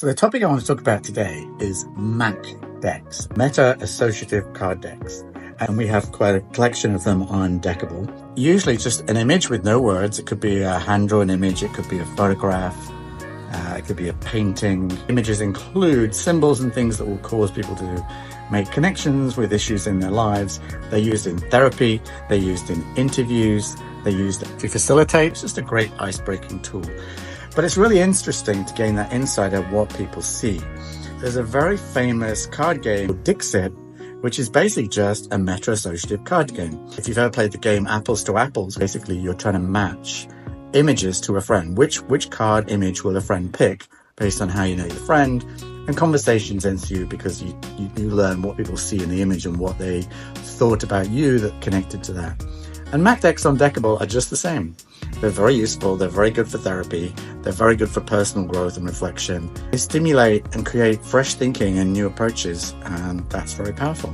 So the topic I want to talk about today is MAC decks, Meta-Associative card decks. And we have quite a collection of them on Deckable. Usually just an image with no words. It could be a hand-drawn image, it could be a photograph, it could be a painting. Images include symbols and things that will cause people to make connections with issues in their lives. They're used in therapy, they're used in interviews, they're used to facilitate. It's just a great ice-breaking tool. But it's really interesting to gain that insight of what people see. There's a very famous card game called Dixit, which is basically just a meta-associative card game. If you've ever played the game Apples to Apples, basically you're trying to match images to a friend. Which card image will a friend pick based on how you know your friend? And conversations ensue because you learn what people see in the image and what they thought about you that connected to that. And Mac decks on Deckable are just the same. They're very useful, they're very good for therapy, they're very good for personal growth and reflection. They stimulate and create fresh thinking and new approaches, and that's very powerful.